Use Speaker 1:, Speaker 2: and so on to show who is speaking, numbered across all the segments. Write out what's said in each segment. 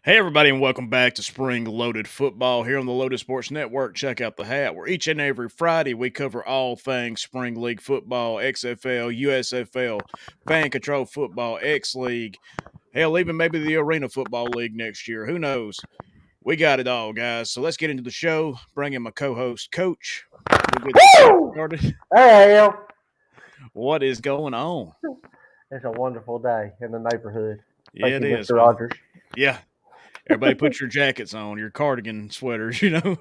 Speaker 1: Hey, everybody, and welcome back to Spring Loaded Football here on the Loaded Sports Network. Check out the hat, where each and every Friday we cover all things Spring League football, XFL, USFL, fan control football, X League, hell, even maybe the Arena Football League next year. Who knows? We got it all, guys. So let's get into the show. Bring in my co host, Coach. We'll get this thing
Speaker 2: Woo!
Speaker 1: started.
Speaker 2: Hey, Al.
Speaker 1: What is going on?
Speaker 2: It's a wonderful day in the neighborhood.
Speaker 1: Yeah,
Speaker 2: Thank
Speaker 1: it
Speaker 2: you,
Speaker 1: is,
Speaker 2: Mr.
Speaker 1: man.
Speaker 2: Rogers.
Speaker 1: Yeah. Everybody put your jackets on, your cardigan sweaters, you know?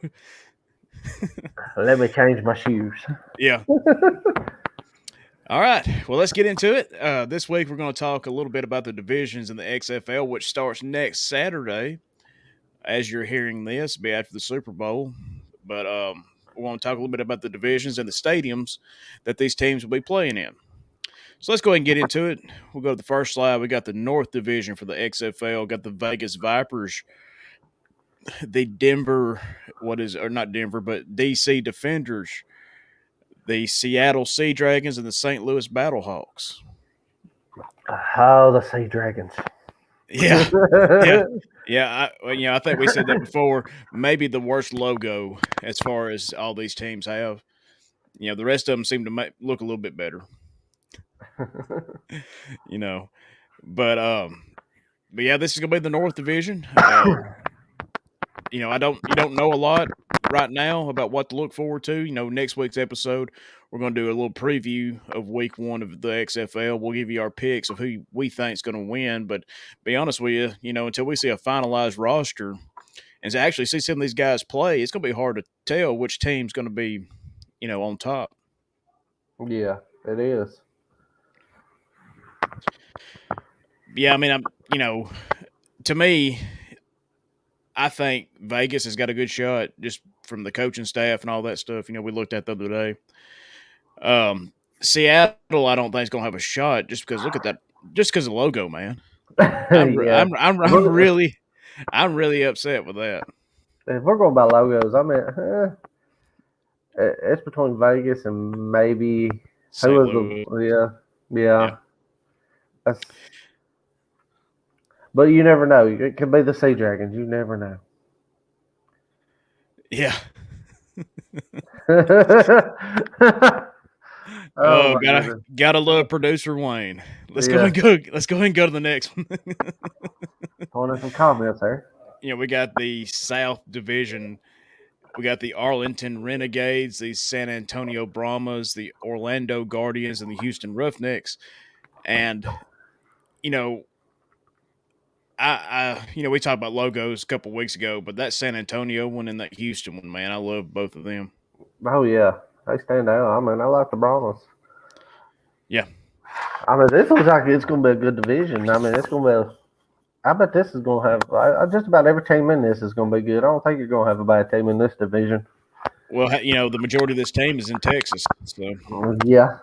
Speaker 2: Let me change my shoes.
Speaker 1: Yeah. All right. Well, let's get into it. This week, we're going to talk a little bit about the divisions in the XFL, which starts next Saturday. As you're hearing this, be after the Super Bowl. But we want to talk a little bit about the divisions and the stadiums that these teams will be playing in. So let's go ahead and get into it. We'll go to the first slide. We got the North Division for the XFL. Got the Vegas Vipers, the Denver, or not Denver, but DC Defenders, the Seattle Sea Dragons, and the St. Louis Battlehawks.
Speaker 2: Oh, the Sea Dragons.
Speaker 1: Yeah, yeah, yeah. I think we said that before. Maybe the worst logo as far as all these teams have. The rest of them seem to look a little bit better. You know, but but yeah, this is gonna be the North Division. You don't know a lot right now about what to look forward to. Next week's episode, we're going to do a little preview of week one of the XFL. We'll give you our picks of who we think is going to win. But be honest with you, until we see a finalized roster and to actually see some of these guys play, it's going to be hard to tell which team's going to be, on top.
Speaker 2: Yeah, it is.
Speaker 1: Yeah, I mean, to me, I think Vegas has got a good shot just from the coaching staff and all that stuff. We looked at the other day. Seattle, I don't think is going to have a shot just because look at that, just because of the logo, man.
Speaker 2: Yeah.
Speaker 1: I'm really upset with that.
Speaker 2: If we're going by logos, I mean, it's between Vegas and maybe who
Speaker 1: St.
Speaker 2: was
Speaker 1: Louis,
Speaker 2: yeah.
Speaker 1: yeah,
Speaker 2: That's, but you never know. It could be the Sea Dragons. You never know.
Speaker 1: yeah.
Speaker 2: Oh
Speaker 1: Oh,
Speaker 2: my goodness.
Speaker 1: gotta love producer Wayne.
Speaker 2: Yeah.
Speaker 1: Let's go ahead and go to the next one.
Speaker 2: Throwing in some comments there.
Speaker 1: We got the South Division. We got the Arlington Renegades, the San Antonio Brahmas, the Orlando Guardians, and the Houston Roughnecks. And you know, we talked about logos a couple weeks ago, but that San Antonio one and that Houston one, man, I love both of them.
Speaker 2: Oh yeah, they stand out. I mean, I like the Brahmas.
Speaker 1: Yeah.
Speaker 2: I mean, this looks like it's going to be a good division. I mean, it's going to be. I bet this is going to have. Just about every team in this is going to be good. I don't think you're going to have a bad team in this division.
Speaker 1: Well, the majority of this team is in Texas, so
Speaker 2: Yeah.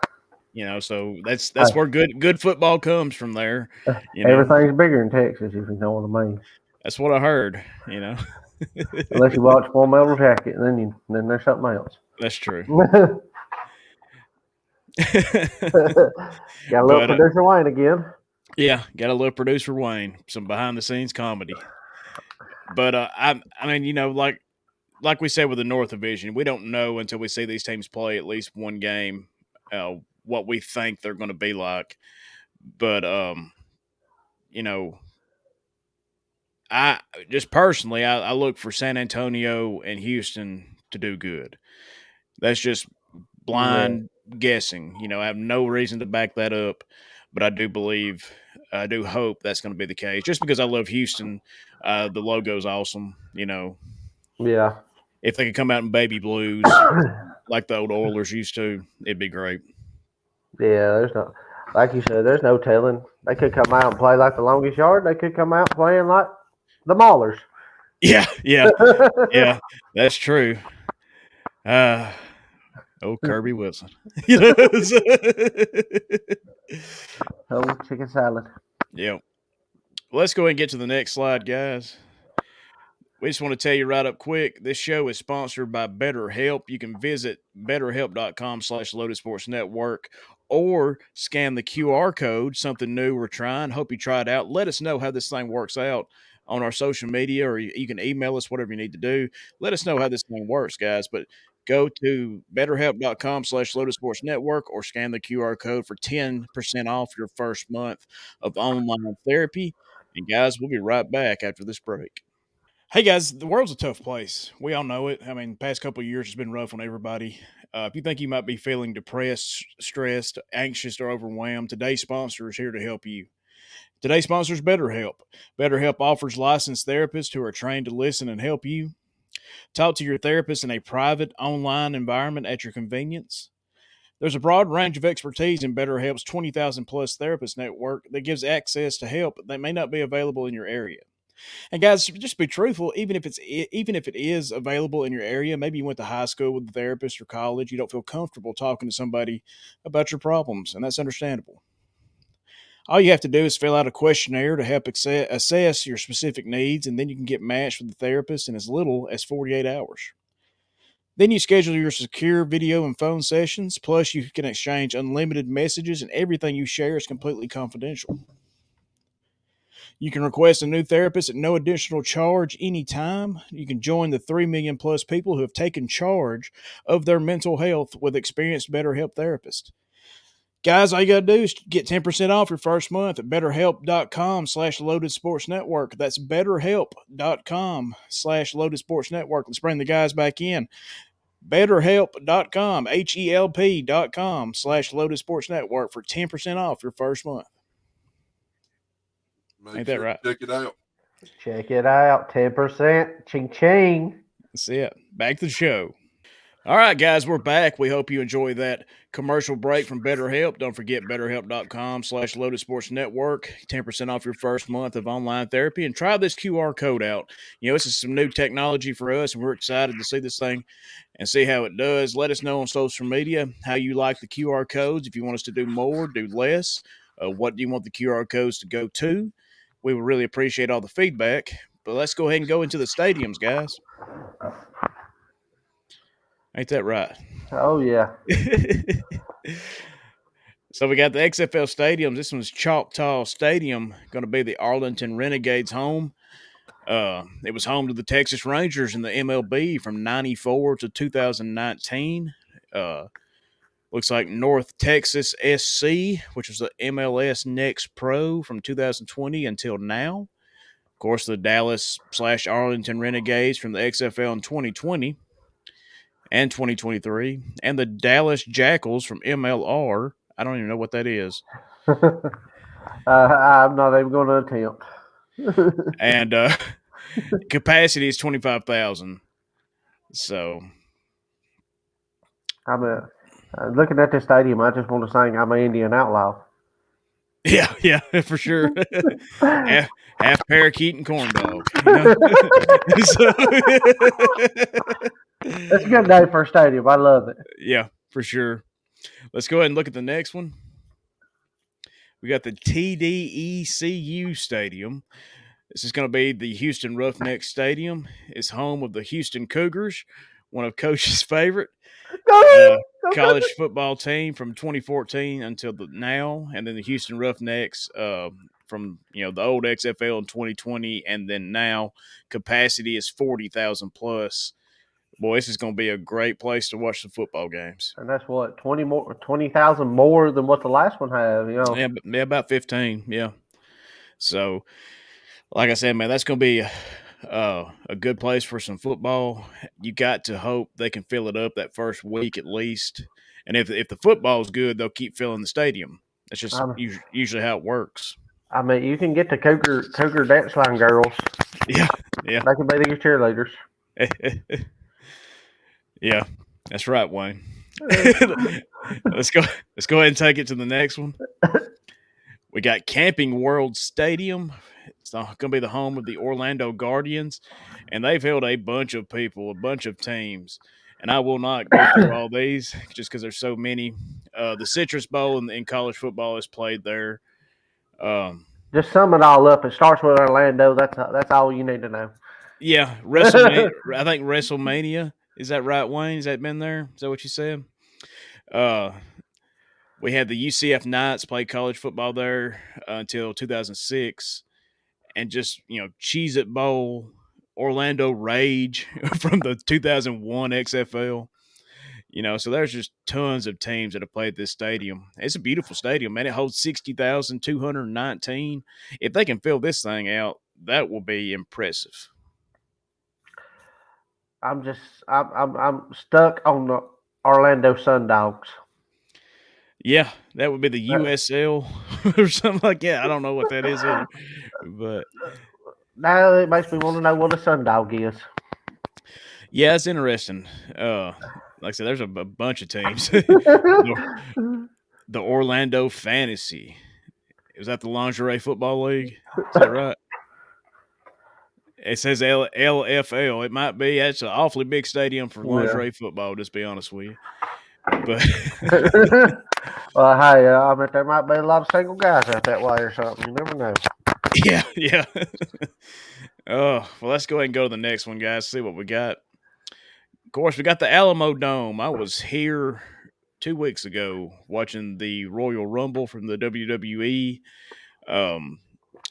Speaker 1: so that's where good football comes from there.
Speaker 2: Everything's bigger in Texas, if you know what I mean.
Speaker 1: That's what I heard.
Speaker 2: Unless you watch Full Metal Jacket, then there's something else.
Speaker 1: That's true.
Speaker 2: Got a little producer Wayne again.
Speaker 1: Yeah, got a little producer Wayne, some behind the scenes comedy. But I mean, like we said with the North Division, we don't know until we see these teams play at least one game what we think they're going to be like. But I just personally, I look for San Antonio and Houston to do good. That's just blind guessing. I have no reason to back that up, but I do hope that's going to be the case. Just because I love Houston, the logo's awesome.
Speaker 2: Yeah.
Speaker 1: If they could come out in baby blues like the old Oilers used to, it'd be great.
Speaker 2: Yeah, there's no, like you said, there's no telling. They could come out and play like the longest yard. They could come out playing like the Maulers.
Speaker 1: Yeah, yeah, that's true. Kirby Wilson.
Speaker 2: Oh, chicken salad.
Speaker 1: Yeah. Let's go ahead and get to the next slide, guys. We just want to tell you right up quick, this show is sponsored by BetterHelp. You can visit betterhelp.com/Lotus Sports Network or scan the QR code, something new we're trying. Hope you try it out. Let us know how this thing works out on our social media, or you can email us, whatever you need to do. Let us know how this thing works, guys. But go to betterhelp.com/Lotus Sports Network or scan the QR code for 10% off your first month of online therapy. And guys, we'll be right back after this break. Hey guys, the world's a tough place. We all know it. I mean, past couple of years has been rough on everybody. If you think you might be feeling depressed, stressed, anxious, or overwhelmed, today's sponsor is here to help you. Today's sponsor is BetterHelp. BetterHelp offers licensed therapists who are trained to listen and help you. Talk to your therapist in a private, online environment at your convenience. There's a broad range of expertise in BetterHelp's 20,000 plus therapist network that gives access to help that may not be available in your area. And guys, just be truthful. Even if it is available in your area, maybe you went to high school with a therapist or college, you don't feel comfortable talking to somebody about your problems, and that's understandable. All you have to do is fill out a questionnaire to help assess your specific needs, and then you can get matched with a therapist in as little as 48 hours. Then you schedule your secure video and phone sessions, plus you can exchange unlimited messages, and everything you share is completely confidential. You can request a new therapist at no additional charge anytime. You can join the 3 million plus people who have taken charge of their mental health with experienced BetterHelp therapists. Guys, all you got to do is get 10% off your first month at betterhelp.com/loaded sports network. That's betterhelp.com/loaded sports network. Let's bring the guys back in. BetterHelp.com, HELP.com/loaded sports network for 10% off your first month.
Speaker 3: Make
Speaker 1: Ain't that
Speaker 3: sure
Speaker 1: right?
Speaker 3: to check it out.
Speaker 2: Check it out. 10%. Ching ching.
Speaker 1: That's it. Back to the show. All right, guys, we're back. We hope you enjoy that commercial break from BetterHelp. Don't forget betterhelp.com/Lotus Sports Network. 10% off your first month of online therapy. And try this QR code out. You know, this is some new technology for us, and we're excited to see this thing and see how it does. Let us know on social media how you like the QR codes. If you want us to do more, do less. What do you want the QR codes to go to? We would really appreciate all the feedback. But let's go ahead and go into the stadiums, guys. Ain't that right?
Speaker 2: Oh, yeah.
Speaker 1: So we got the XFL stadiums. This one's Choctaw Stadium, going to be the Arlington Renegades' home. It was home to the Texas Rangers in the MLB from '94 to 2019. Looks like North Texas SC, which was the MLS Next Pro from 2020 until now. Of course, the Dallas/Arlington Renegades from the XFL in 2020 and 2023, and the Dallas Jackals from MLR. I don't even know what that is.
Speaker 2: I'm not even going to attempt.
Speaker 1: And capacity is 25,000. So
Speaker 2: I'm looking at this stadium. I just want to sing "I'm an Indian Outlaw."
Speaker 1: yeah, for sure. half parakeet and corn dog. You know? So,
Speaker 2: It's a good day for a stadium. I love it.
Speaker 1: yeah, for sure. Let's go ahead and look at the next one. We got the TDECU Stadium. This is going to be the Houston Roughnecks Stadium. It's home of the Houston Cougars, one of Coach's favorite uh, college football team from 2014 until now, and then the Houston Roughnecks from the old XFL in 2020, and then now capacity is 40,000 plus. Boy, this is going to be a great place to watch the football games.
Speaker 2: And that's what 20,000 more than what the last one had.
Speaker 1: Yeah, about 15. Yeah. So, like I said, man, that's going to be a good place for some football. You got to hope they can fill it up that first week at least. And if the football's good, they'll keep filling the stadium. That's just usually how it works.
Speaker 2: I mean, you can get the Cougar dance line girls.
Speaker 1: Yeah, yeah,
Speaker 2: They can be your cheerleaders.
Speaker 1: yeah. That's right, Wayne. let's go. Let's go ahead and take it to the next one. We got Camping World Stadium. It's going to be the home of the Orlando Guardians, and they've held a bunch of people, a bunch of teams. And I will not go through all these just because there's so many. The Citrus Bowl in college football is played there.
Speaker 2: Just sum it all up. It starts with Orlando. That's all you need to know.
Speaker 1: Yeah, WrestleMania. I think WrestleMania, is that right, Wayne? Has that been there? Is that what you said? Uh, we had the UCF Knights play college football there until 2006. and just Cheez It Bowl, Orlando Rage from the 2001 XFL. So there's just tons of teams that have played this stadium. It's a beautiful stadium, man. It holds 60,219. If they can fill this thing out, that will be impressive.
Speaker 2: I'm stuck on the Orlando Sundogs.
Speaker 1: Yeah, that would be the USL or something like that. I don't know what that is either. But
Speaker 2: Now it makes me want to know what a Sundog is.
Speaker 1: yeah, it's interesting. Like I said, there's a bunch of teams. The Orlando Fantasy. Is that the Lingerie Football League? Is that right? It says LFL. It might be. That's an awfully big stadium for
Speaker 2: Yeah.
Speaker 1: lingerie football, just to be honest with you. But
Speaker 2: Well, hey, I bet there might be a lot of single guys out that way or something. You never know.
Speaker 1: yeah. Oh, well, let's go ahead and go to the next one, guys. See what we got. Of course, we got the Alamo Dome. I was here 2 weeks ago watching the Royal Rumble from the WWE. Um,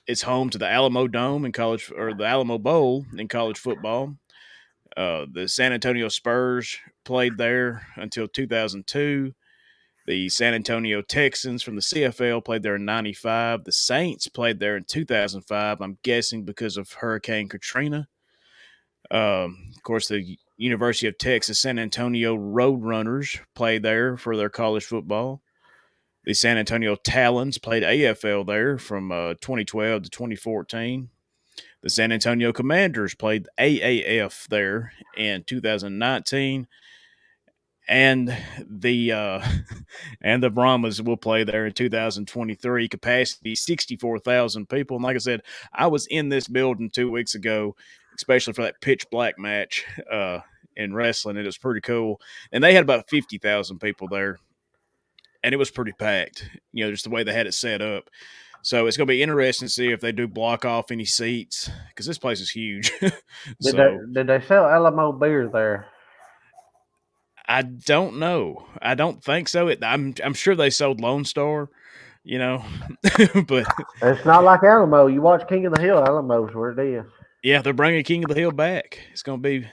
Speaker 1: it's home to the Alamo Dome in college, or the Alamo Bowl in college football. The San Antonio Spurs played there until 2002. The San Antonio Texans from the CFL played there in 95. The Saints played there in 2005, I'm guessing because of Hurricane Katrina. Of course, the University of Texas San Antonio Roadrunners played there for their college football. The San Antonio Talons played AFL there from 2012 to 2014. The San Antonio Commanders played AAF there in 2019, and the and the Brahmas will play there in 2023. Capacity 64,000 people, and like I said, I was in this building 2 weeks ago, especially for that pitch black match in wrestling. It was pretty cool, and they had about 50,000 people there, and it was pretty packed. Just the way they had it set up. So it's going to be interesting to see if they do block off any seats because this place is huge.
Speaker 2: Did they
Speaker 1: So
Speaker 2: did they sell Alamo beer there?
Speaker 1: I don't know. I don't think so. I'm sure they sold Lone Star, you know, but
Speaker 2: It's not like Alamo. You watch King of the Hill, Alamo's where it is.
Speaker 1: yeah, they're bringing King of the Hill back. It's gonna be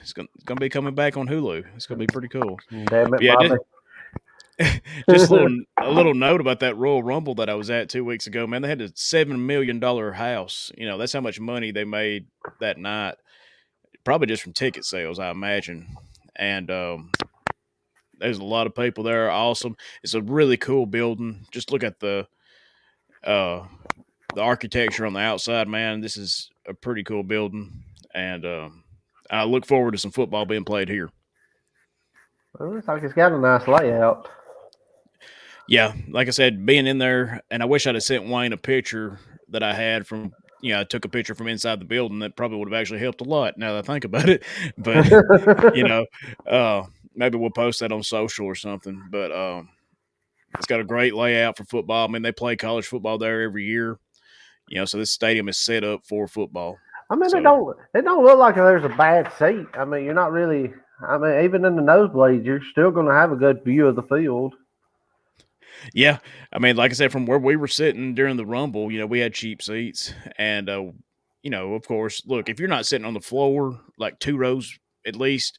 Speaker 1: coming back on Hulu. It's gonna be pretty cool.
Speaker 2: Damn
Speaker 1: But
Speaker 2: it,
Speaker 1: yeah,
Speaker 2: Bobby.
Speaker 1: just a little note about that Royal Rumble that I was at 2 weeks ago. Man, they had a $7 million house. That's how much money they made that night. Probably just from ticket sales, I imagine. And there's a lot of people there. Awesome. It's a really cool building. Just look at uh, the architecture on the outside, man. This is a pretty cool building, and I look forward to some football being played here.
Speaker 2: Well, it looks like it's got a nice layout.
Speaker 1: Yeah, like I said, being in there, and I wish I'd have sent Wayne a picture that I had from. I took a picture from inside the building. That probably would have actually helped a lot. Now that I think about it, but you know, maybe we'll post that on social or something. But it's got a great layout for football. I mean, they play college football there every year. So this stadium is set up for football.
Speaker 2: I mean,
Speaker 1: So
Speaker 2: it don't look like there's a bad seat. I mean, you're not really. I mean, even in the nosebleeds, you're still going to have a good view of the field.
Speaker 1: yeah, I mean, like I said, from where we were sitting during the Rumble, we had cheap seats, and of course, look, if you're not sitting on the floor, like 2 rows at least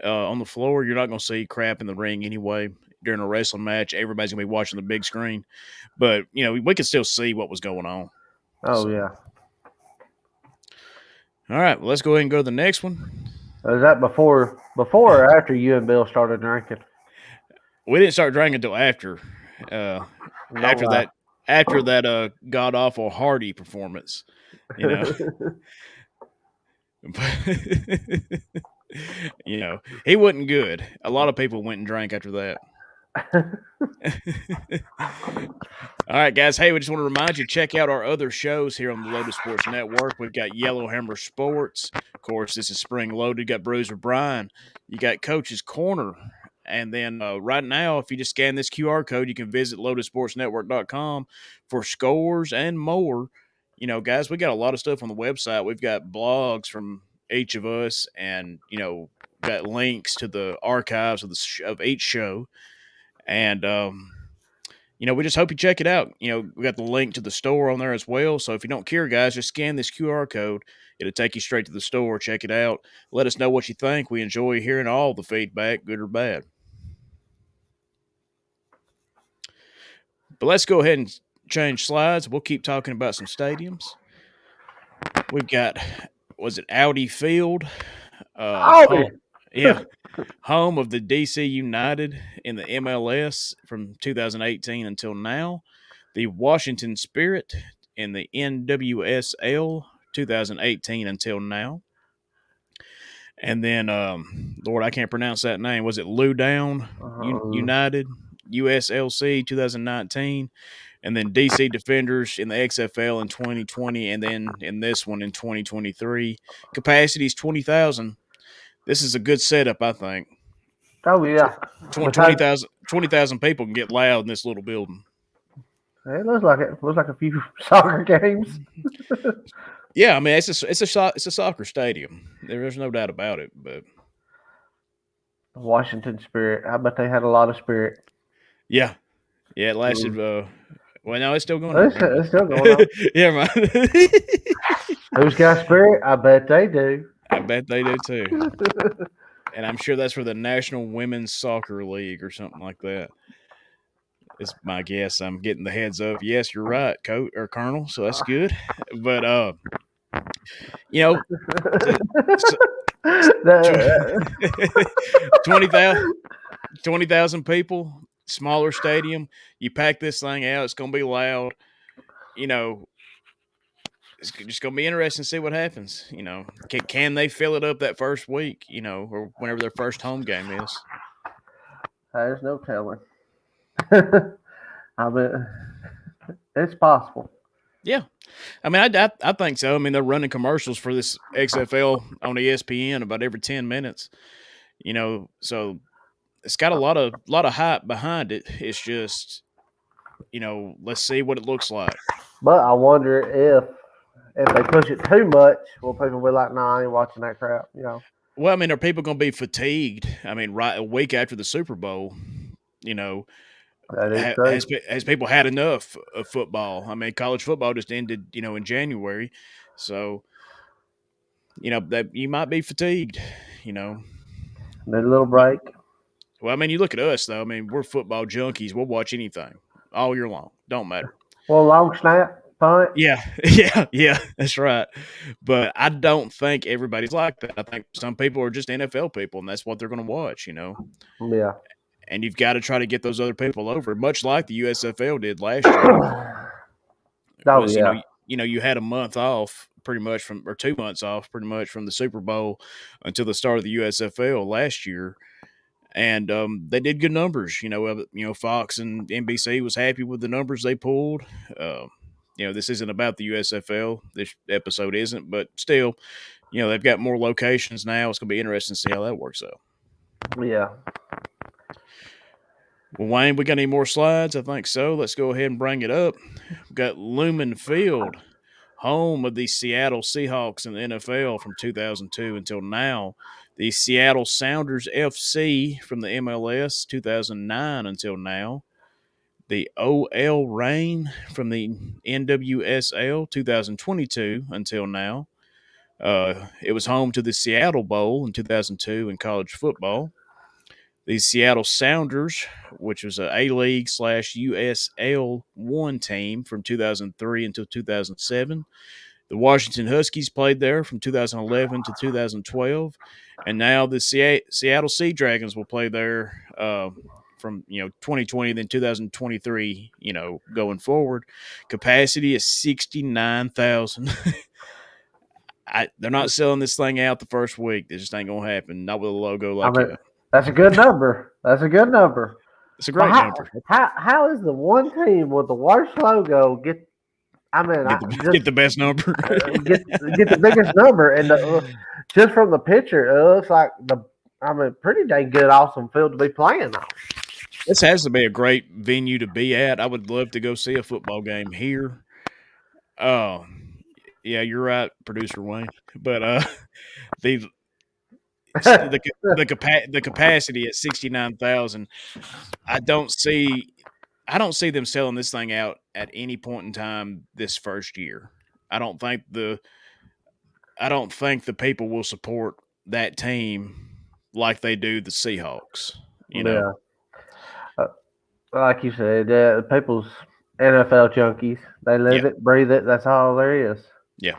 Speaker 1: on the floor, you're not going to see crap in the ring anyway. During a wrestling match, everybody's going to be watching the big screen, but we could still see what was going on.
Speaker 2: Oh
Speaker 1: So,
Speaker 2: yeah.
Speaker 1: all right, well, let's go ahead and go to the next one.
Speaker 2: Is that before or after you and Bill started drinking?
Speaker 1: We didn't start drinking until after. Uh,
Speaker 2: No
Speaker 1: after
Speaker 2: lie.
Speaker 1: that after that god awful Hardy performance, you know. He wasn't good. A lot of people went and drank after that. All right, guys. Hey, we just want to remind you, check out our other shows here on the Lotus Sports Network. We've got Yellowhammer Sports. Of course, this is Spring Loaded. You got Bruiser Brian. You got Coach's Corner. And then right now, if you just scan this QR code, you can visit lotusportsnetwork.com for scores and more. Guys, we got a lot of stuff on the website. We've got blogs from each of us, and got links to the archives of each show. And We just hope you check it out. We got the link to the store on there as well. So if you don't care, guys, just scan this QR code. It'll take you straight to the store. Check it out. Let us know what you think. We enjoy hearing all the feedback, good or bad. But let's go ahead and change slides. We'll keep talking about some stadiums. We've got, was it Audi Field?
Speaker 2: Oh,
Speaker 1: Home, yeah, home of the DC United in the MLS from 2018 until now. The Washington Spirit in the NWSL 2018 until now. And then, Lord, I can't pronounce that name. Was it Lou Down United USLC 2019? And then DC Defenders in the XFL in 2020, and then in this one in 2023. Capacity is 20,000. This is a good setup, I think.
Speaker 2: oh yeah. Besides,
Speaker 1: 20,000 people can get loud in this little building.
Speaker 2: it looks like it. Looks like a few soccer games.
Speaker 1: Yeah, I mean it's a soccer stadium. There's no doubt about it. But
Speaker 2: Washington Spirit. I bet they had a lot of spirit.
Speaker 1: yeah, it lasted. Well, no, it's still going on.
Speaker 2: It's still going on.
Speaker 1: Yeah, man.
Speaker 2: Who's got spirit? I bet they do.
Speaker 1: I bet they do too. And I'm sure that's for the National Women's Soccer League or something like that. Is my guess. I'm getting the heads up. Yes, you're right, coach or colonel. So that's good. But you know, to, so,
Speaker 2: The-
Speaker 1: 20,000 20,000 people, smaller stadium. You pack this thing out. It's going to be loud. You know, it's just going to be interesting to see what happens. Can they fill it up that first week? Or whenever their first home game is.
Speaker 2: There's no telling. I mean, it's possible.
Speaker 1: Yeah, I mean, I think so. I mean, they're running commercials for this XFL on ESPN about every 10 minutes. So it's got a lot of hype behind it. It's just, let's see what it looks like.
Speaker 2: But I wonder if they push it too much, will people be like, "Nah, I ain't watching that crap"?
Speaker 1: Well, I mean, are people going to be fatigued? I mean, right a week after the Super Bowl, you know,
Speaker 2: That is true.
Speaker 1: has people had enough of football? I mean, college football just ended, in January, so that you might be fatigued. You know,
Speaker 2: Need a little break.
Speaker 1: well, I mean, you look at us though. I mean, we're football junkies. We'll watch anything all year long. Don't matter.
Speaker 2: Well, long snap, punt.
Speaker 1: Yeah, yeah, that's right. But I don't think everybody's like that. I think some people are just NFL people, and that's what they're going to watch.
Speaker 2: Yeah.
Speaker 1: And you've got to try to get those other people over, much like the USFL did last year.
Speaker 2: Oh
Speaker 1: Was
Speaker 2: yeah.
Speaker 1: you had a month off pretty much or 2 months off pretty much from the Super Bowl until the start of the USFL last year, and they did good numbers. Fox and NBC was happy with the numbers they pulled. This isn't about the USFL. This episode isn't, but still, they've got more locations now. It's going to be interesting to see how that works out.
Speaker 2: Yeah.
Speaker 1: Well, Wayne, we got any more slides? I think so. Let's go ahead and bring it up. We've got Lumen Field, home of the Seattle Seahawks in the NFL from 2002 until now. The Seattle Sounders FC from the MLS 2009 until now. The OL Reign from the NWSL 2022 until now. It was home to the Seattle Bowl in 2002 in college football. The Seattle Sounders, which was a A-League / USL 1 team from 2003 until 2007. The Washington Huskies played there from 2011 to 2012. And now the Seattle Sea Dragons will play there from 2020 then 2023 going forward. Capacity is 69,000. They're not selling this thing out the first week. It just ain't gonna happen. Not with a logo like that.
Speaker 2: That's a good number. That's a good number.
Speaker 1: It's a great number.
Speaker 2: How is the one team with the worst logo get? I mean,
Speaker 1: Get the best number.
Speaker 2: get the biggest number, and just from the picture, it looks like pretty dang good, awesome field to be playing on.
Speaker 1: This has to be a great venue to be at. I would love to go see a football game here. Oh, yeah, you're right, producer Wayne. But the the capacity at 69,000, I don't see I don't see them selling this thing out at any point in time this first year. I don't think the I don't think the people will support that team like they do the Seahawks. You know,
Speaker 2: Yeah, uh, like you said, people's NFL junkies. They
Speaker 1: yeah,
Speaker 2: live it, breathe it. That's all there is.
Speaker 1: yeah.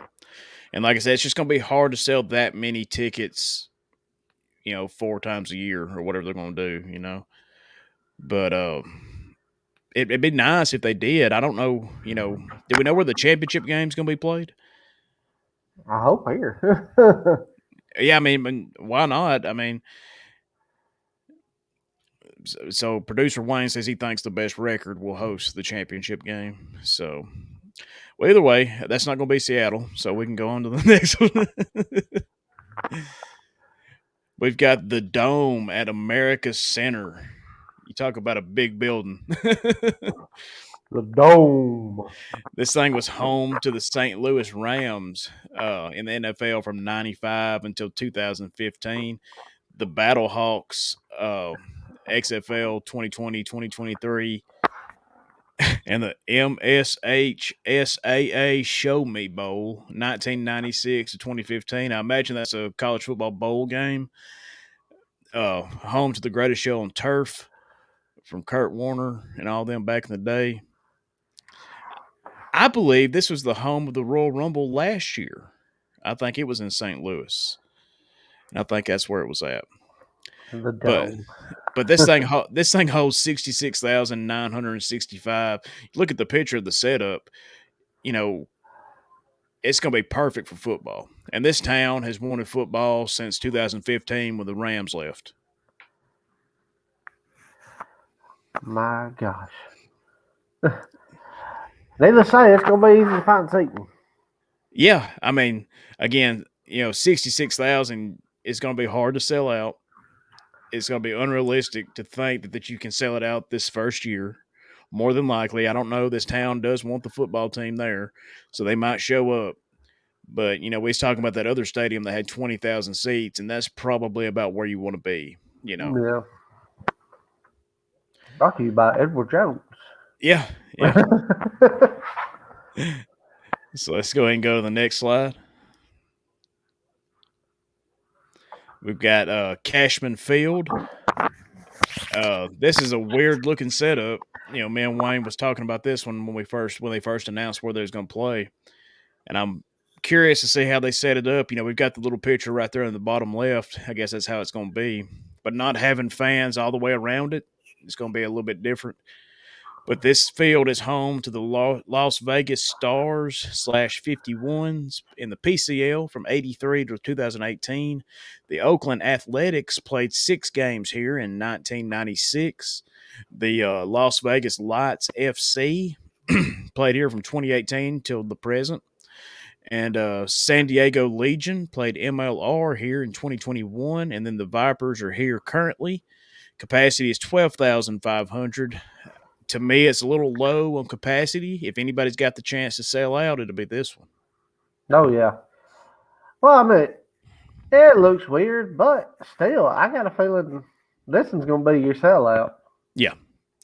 Speaker 1: And like I said, it's just going to be hard to sell that many tickets. 4 times a year or whatever they're going to do. But it'd be nice if they did. I don't know. Do we know where the championship game's going to be played?
Speaker 2: I hope here.
Speaker 1: Yeah, I mean, why not? I mean, so producer Wayne says he thinks the best record will host the championship game. So, well, either way, that's not going to be Seattle. So we can go on to the next one. We've got the Dome at America Center. You talk about a big building.
Speaker 2: The dome.
Speaker 1: This thing was home to the St. Louis Rams in the NFL from 95 until 2015. The Battlehawks, XFL 2020, 2023, and the MSHSAA Show Me Bowl 1996 to 2015. I imagine that's a college football bowl game. Home to the greatest show on turf from Kurt Warner and all them back in the day. I believe this was the home of the Royal Rumble last year. I think it was in St. Louis, and I think that's where it was at.
Speaker 2: The
Speaker 1: But
Speaker 2: dome.
Speaker 1: this thing holds 66,965. Look at the picture of the setup. You know, it's going to be perfect for football. And this town has wanted football since 2015 when the Rams left.
Speaker 2: My gosh. Needless to say, it's gonna be easy to find seating.
Speaker 1: Yeah, I mean, again, 66,000 is going to be hard to sell out. It's going to be unrealistic to think that you can sell it out this first year. More than likely, I don't know. This town does want the football team there, so they might show up. But we was talking about that other stadium that had 20,000 seats, and that's probably about where you want to be.
Speaker 2: Yeah. Brought to you by Edward Jones.
Speaker 1: Yeah, yeah. So let's go ahead and go to the next slide. We've got Cashman Field. This is a weird looking setup. Me and Wayne was talking about this one when they first announced where they was going to play, and I'm curious to see how they set it up. We've got the little picture right there in the bottom left. I guess that's how it's going to be, but not having fans all the way around it, it's going to be a little bit different. But this field is home to the Las Vegas Stars /51s in the PCL from 83 to 2018. The Oakland Athletics played 6 games here in 1996. The Las Vegas Lights FC played here from 2018 till the present. And San Diego Legion played MLR here in 2021. And then the Vipers are here currently. Capacity is 12,500. To me, it's a little low on capacity. If anybody's got the chance to sell out, it'll be this one.
Speaker 2: Oh yeah. Well, I mean, it looks weird, but still, I got a feeling this one's gonna be your sellout.
Speaker 1: Yeah.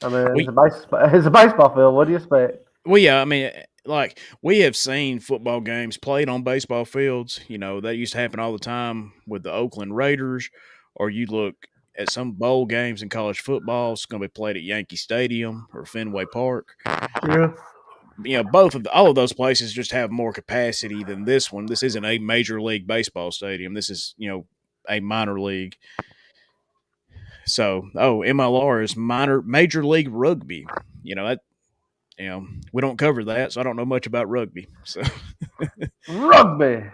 Speaker 2: I mean,
Speaker 1: We,
Speaker 2: it's a baseball field. What do you expect?
Speaker 1: yeah, I mean, like, we have seen football games played on baseball fields. That used to happen all the time with the Oakland Raiders, or you look at some bowl games in college football, it's going to be played at Yankee Stadium or Fenway Park.
Speaker 2: Yeah.
Speaker 1: All of those places just have more capacity than this one. This isn't a major league baseball stadium. This is, a minor league. So, MLR is major league rugby. That we don't cover that, so I don't know much about rugby. So,
Speaker 2: Rugby.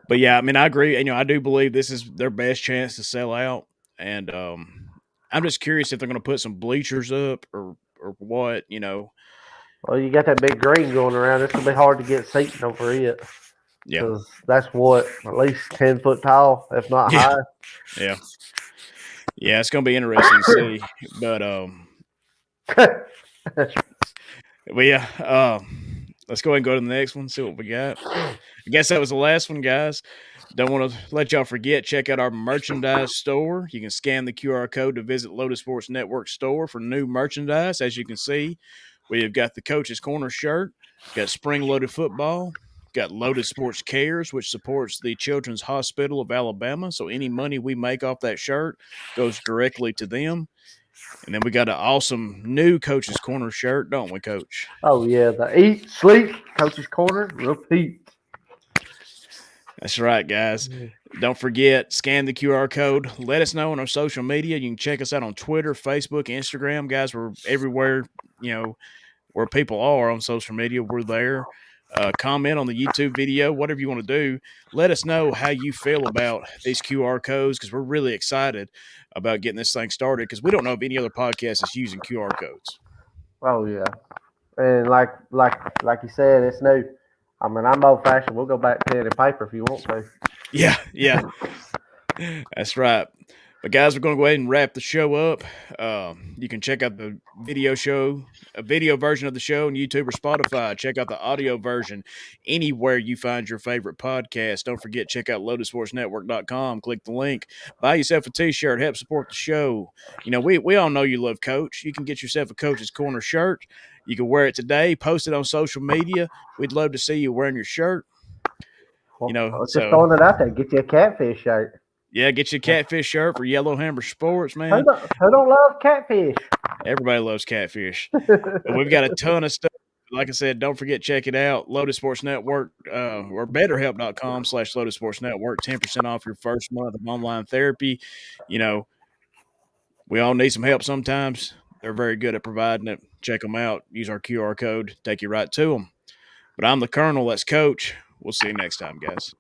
Speaker 1: but yeah, I mean, I agree. I do believe this is their best chance to sell out, and I'm just curious if they're going to put some bleachers up or what.
Speaker 2: Well, you got that big green going around. It's gonna be hard to get seating over it
Speaker 1: Yeah,
Speaker 2: because that's what at least 10 foot tall, if not
Speaker 1: yeah,
Speaker 2: high.
Speaker 1: yeah, yeah. It's going to be interesting to see, but yeah. let's go ahead and go to the next one. See what we got. I guess that was the last one, guys. Don't want to let y'all forget, check out our merchandise store. You can scan the QR code to visit Lotus Sports Network store for new merchandise. As you can see, we've got the Coach's Corner shirt, got Spring Loaded Football, got Lotus Sports Cares, which supports the Children's Hospital of Alabama. So any money we make off that shirt goes directly to them. And then we got an awesome new Coach's Corner shirt, don't we, Coach?
Speaker 2: Oh yeah, the eat, sleep, Coach's Corner, repeat.
Speaker 1: That's right, guys. Don't forget, scan the QR code. Let us know on our social media. You can check us out on Twitter, Facebook, Instagram. Guys, we're everywhere, where people are on social media. We're there. Comment on the YouTube video, whatever you want to do. Let us know how you feel about these QR codes because we're really excited about getting this thing started because we don't know of any other podcast that's using QR codes.
Speaker 2: Oh yeah, and like you said, it's new. I mean, I'm old fashioned. We'll go back to pen and paper if you want to.
Speaker 1: Yeah. That's right. But guys, we're going to go ahead and wrap the show up. You can check out the a video version of the show on YouTube or Spotify. Check out the audio version anywhere you find your favorite podcast. Don't forget, check out lotusportsnetwork.com. Click the link. Buy yourself a t-shirt. Help support the show. We all know you love Coach. You can get yourself a Coach's Corner shirt. You can wear it today. Post it on social media. We'd love to see you wearing your shirt.
Speaker 2: Well, I was just
Speaker 1: So
Speaker 2: throwing it out there. Get you a catfish shirt.
Speaker 1: yeah, get you a catfish shirt for Yellowhammer Sports,
Speaker 2: Who
Speaker 1: man.
Speaker 2: don't love catfish?
Speaker 1: Everybody loves catfish. But we've got a ton of stuff. Like I said, don't forget, check it out. Lotus Sports Network or betterhelp.com/Lotus Sports Network. 10% off your first month of online therapy. You know, we all need some help sometimes. They're very good at providing it. Check them out. Use our QR code. Take you right to them. But I'm the Colonel. That's Coach. We'll see you next time, guys.